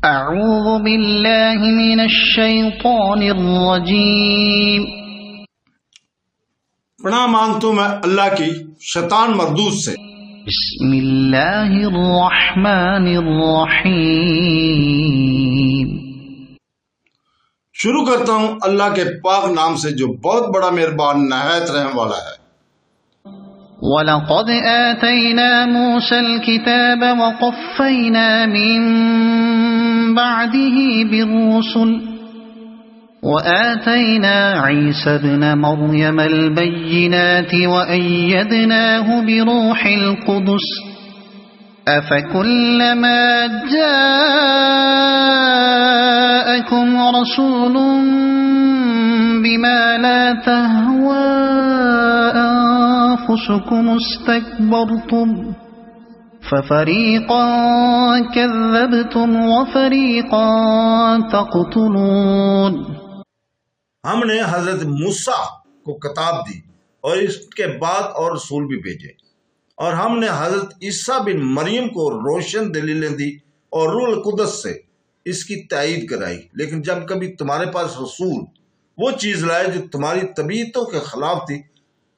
اعوذ باللہ من الشیطان الرجیم۔ پناہ مانگتا ہوں میں اللہ کی شیطان مردود سے۔ بسم اللہ الرحمن الرحیم۔ شروع کرتا ہوں اللہ کے پاک نام سے جو بہت بڑا مہربان نہایت رحم والا ہے۔ وَلَقَدْ آتَيْنَا مُوسَى الْكِتَابَ وَقَفَّيْنَا مِن بَعْدِهِ بِالرُّسُلِ وَآتَيْنَا عِيسَى ابْنَ مَرْيَمَ الْبَيِّنَاتِ وَأَيَّدْنَاهُ بِرُوحِ الْقُدُسِ أَفَكُلَّمَا جَاءَكُمْ رَسُولٌ بِمَا لَا تَهْوَىٰ أَنفُسُكُمُ اسْتَكْبَرْتُمْ فَفَرِيقًا كَذَّبْتُمْ وَفَرِيقًا تَقْتُلُونَ۔ ہم نے حضرت موسیٰ کو کتاب دی اور اس کے بعد اور رسول بھی بھیجے، اور ہم نے حضرت عیسیٰ بن مریم کو روشن دلیلیں دی اور روح القدس سے اس کی تائید کرائی۔ لیکن جب کبھی تمہارے پاس رسول وہ چیز لائے جو تمہاری طبیعتوں کے خلاف تھی،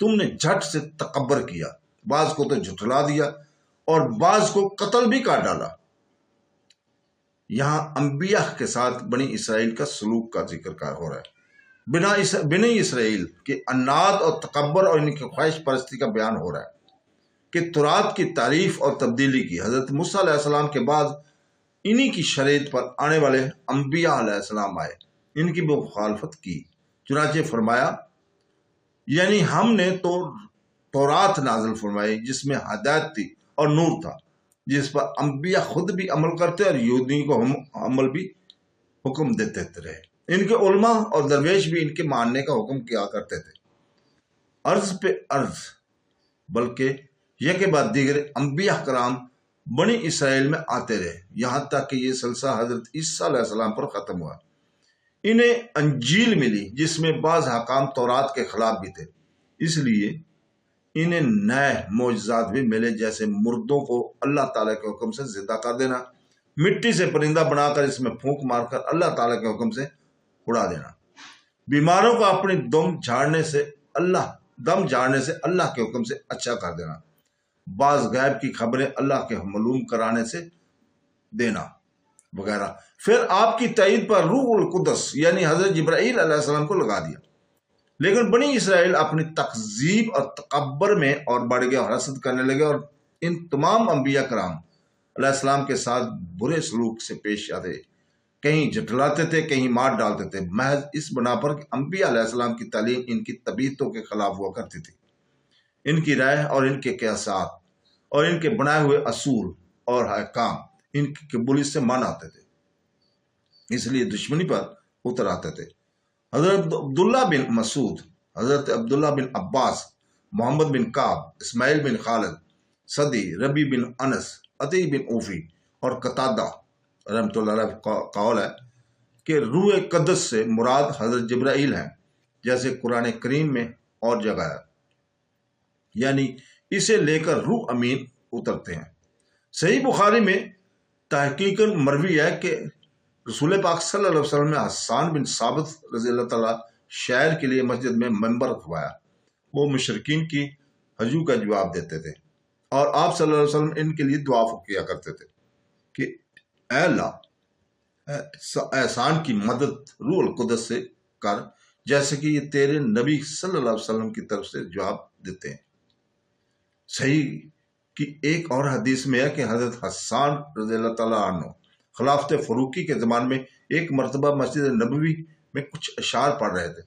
تم نے جھٹ سے تکبر کیا، بعض کو تو جھٹلا دیا اور بعض کو قتل بھی کر ڈالا۔ یہاں انبیاء کے ساتھ بنی اسرائیل کا سلوک کا ذکر ہو رہا ہے۔ بنی اسرائیل کے عناد اور تکبر اور ان کی خواہش پرستی کا بیان ہو رہا ہے کہ تورات کی تعریف اور تبدیلی کی۔ حضرت موسیٰ علیہ السلام کے بعد انہی کی شریعت پر آنے والے انبیاء علیہ السلام آئے، ان کی بھی مخالفت کی۔ چنانچہ فرمایا، یعنی ہم نے تو تورات نازل فرمائی جس میں ہدایت تھی اور نور تھا، جس پر انبیاء خود بھی عمل کرتے اور یہودیوں کو عمل بھی حکم دیتے رہے۔ ان کے علماء اور درویش بھی ان کے ماننے کا حکم کیا کرتے تھے۔ عرض پہ عرض، بلکہ یہ کے بعد دیگر انبیاء کرام بنی اسرائیل میں آتے رہے، یہاں تک کہ یہ سلسلہ حضرت عیسیٰ علیہ السلام پر ختم ہوا۔ انہیں انجیل ملی جس میں بعض حکام تورات کے خلاف بھی تھے، اس لیے انہیں نئے معجزات بھی ملے، جیسے مردوں کو اللہ تعالیٰ کے حکم سے زندہ کر دینا، مٹی سے پرندہ بنا کر اس میں پھونک مار کر اللہ تعالیٰ کے حکم سے اڑا دینا، بیماروں کو اپنی دم جھاڑنے سے اللہ کے حکم سے اچھا کر دینا، بعض غیب کی خبریں اللہ کے معلوم کرانے سے دینا وغیرہ۔ پھر آپ کی تائید پر روح القدس یعنی حضرت جبرائیل علیہ السلام کو لگا دیا۔ لیکن بنی اسرائیل اپنی تکذیب اور تکبر میں اور بڑھ گئے اور حسد کرنے لگے، اور ان تمام انبیاء کرام علیہ السلام کے ساتھ برے سلوک سے پیش آتے، کہیں جھٹلاتے تھے، کہیں مار ڈالتے تھے، محض اس بنا پر کہ انبیاء علیہ السلام کی تعلیم ان کی طبیعتوں کے خلاف ہوا کرتی تھی۔ ان کی رائے اور ان کے قیاسات اور ان کے بنائے ہوئے اصول اور احکام ان کی قبولیت سے مان آتے تھے، اس لیے دشمنی پر اتر آتے تھے۔ حضرت عبداللہ بن مسعود، حضرت عبداللہ بن عباس، محمد بن کعب، اسماعیل بن خالد، صدی، ربی بن انس، عطی بن اوفی اور قتادہ رحمۃ اللہ علیہ کا قول ہے کہ روح قدس سے مراد حضرت جبرائیل ہیں، جیسے قرآن کریم میں اور جگہ ہے، یعنی اسے لے کر روح امین اترتے ہیں۔ صحیح بخاری میں تحقیقاً مروی ہے کہ رسول پاک صلی اللہ علیہ وسلم نے حسان بن ثابت رضی اللہ تعالیٰ شاعر کے لیے مسجد میں منبر رکھوایا، وہ مشرکین کی ہجو کا جواب دیتے تھے، اور آپ صلی اللہ علیہ وسلم ان کے لیے دعا کیا کرتے تھے کہ اے اللہ، احسان کی مدد روح القدس سے کر، جیسے کہ یہ تیرے نبی صلی اللہ علیہ وسلم کی طرف سے جواب دیتے ہیں۔ صحیح کی ایک اور حدیث میں ہے کہ حضرت حسان رضی اللہ تعالیٰ عنہ خلافت فاروقی کے زمان میں ایک مرتبہ مسجد نبوی میں کچھ اشعار پڑھ رہے تھے۔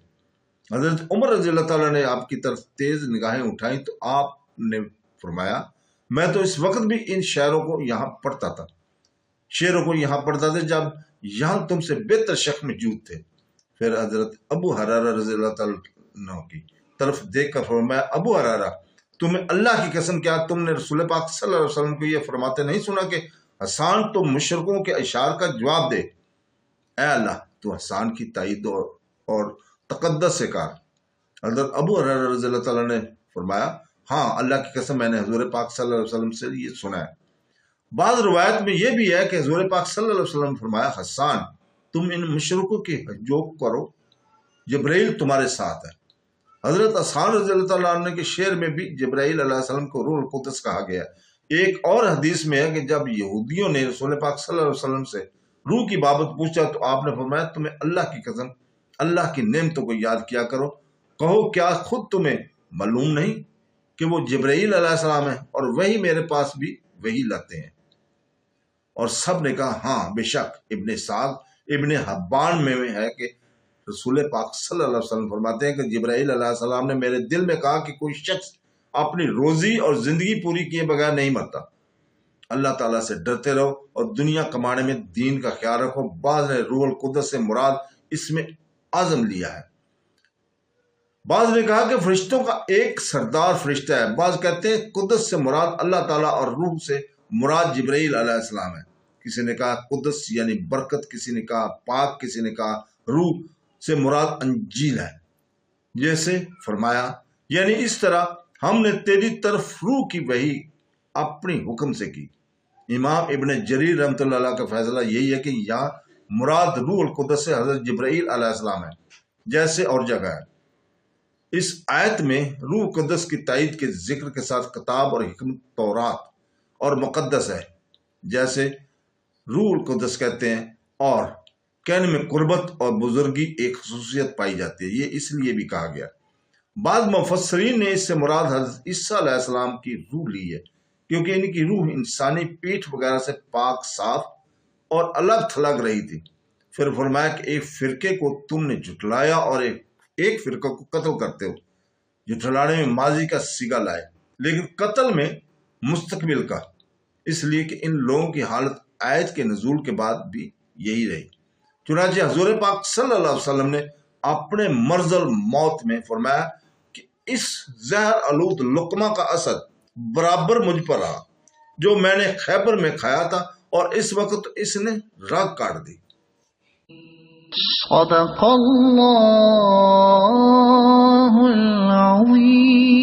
حضرت عمر رضی اللہ تعالیٰ نے آپ کی طرف تیز نگاہیں اٹھائیں تو آپ نے فرمایا، میں تو اس وقت بھی ان شعروں کو یہاں پڑھتا تھا جب یہاں تم سے بہتر شخص موجود تھے۔ پھر حضرت ابو ہریرہ رضی اللہ تعالیٰ عنہ کی طرف دیکھ کر فرمایا، ابو ہریرہ، تمہیں اللہ کی قسم کیا تم نے رسول پاک صلی اللہ علیہ وسلم کو یہ فرماتے نہیں سنا کہ حسان تو مشرکوں کے اشعار کا جواب دے؟ اے اللہ، تو حسان کی تائید اور تقدس سے کار۔ حضرت ابو ہریرہ رضی اللہ تعالیٰ نے فرمایا، ہاں اللہ کی قسم میں نے حضور پاک صلی اللہ علیہ وسلم سے یہ سنا ہے۔ بعض روایت میں یہ بھی ہے کہ حضور پاک صلی اللہ علیہ وسلم نے فرمایا حسان تم ان مشرکوں کی ہجوک کرو، جبرائیل تمہارے ساتھ ہے۔ حضرت حسان رضی اللہ تعالیٰ عنہ کے شعر میں بھی جبرائیل علیہ السلام کو روح القدس کہا گیا۔ ایک اور حدیث میں ہے کہ جب یہودیوں نے رسول پاک صلی اللہ علیہ وسلم سے روح کی بابت پوچھا تو آپ نے فرمایا تمہیں اللہ کی قسم اللہ کی نعمتوں کو یاد کیا کرو، کہو کیا خود تمہیں معلوم نہیں کہ وہ جبرائیل علیہ السلام ہے اور وہی میرے پاس بھی وہی لاتے ہیں۔ اور سب نے کہا ہاں بے شک۔ ابن سعد ابن حبان میں ہے کہ رسول پاک صلی اللہ علیہ وسلم فرماتے ہیں کہ جبرائیل علیہ السلام نے میرے دل میں کہا کہ کوئی شخص اپنی روزی اور زندگی پوری کیے بغیر نہیں مرتا، اللہ تعالیٰ سے ڈرتے رہو اور دنیا کمانے میں دین کا خیال رکھو۔ بعض نے روح القدس سے مراد اس میں عزم لیا ہے، بعض نے کہا کہ فرشتوں کا ایک سردار فرشتہ ہے، بعض کہتے ہیں قدس سے مراد اللہ تعالیٰ اور روح سے مراد جبرائیل علیہ السلام ہے۔ کسی نے کہا قدس یعنی برکت، کسی نے کہا پاک، کسی نے کہا روح سے مراد انجیل ہے۔ جیسے فرمایا یعنی اس طرح ہم نے تیری طرف روح کی وحی اپنی حکم سے کی۔ امام ابن جریر رحمۃ اللہ علیہ کا فیصلہ یہی ہے کہ یہاں مراد روح القدس سے حضرت جبرائیل علیہ السلام ہے، جیسے اور جگہ ہے۔ اس آیت میں روح قدس کی تائید کے ذکر کے ساتھ کتاب اور حکمت تورات اور مقدس ہے، جیسے روح القدس کہتے ہیں، اور کہنے میں قربت اور بزرگی ایک خصوصیت پائی جاتی ہے، یہ اس لیے بھی کہا گیا۔ بعض مفسرین نے اس سے مراد حضرت عیسیٰ علیہ السلام کی روح لی ہے، کیونکہ ان کی روح انسانی پیٹھ وغیرہ سے پاک صاف اور الگ تھلگ رہی تھی۔ پھر فرمایا کہ ایک فرقے کو تم نے جھٹلایا اور ایک فرقہ کو قتل کرتے ہو۔ جھٹلانے میں ماضی کا صیغہ لائے لیکن قتل میں مستقبل کا، اس لیے کہ ان لوگوں کی حالت آیت کے نزول کے بعد بھی یہی رہی۔ چنانچہ حضور پاک صلی اللہ علیہ وسلم نے اپنے مرض الموت میں فرمایا کہ اس زہر آلود لقمہ کا اثر برابر مجھ پر رہا جو میں نے خیبر میں کھایا تھا، اور اس وقت اس نے رگ کاٹ دی۔ صدق اللہ العظیم۔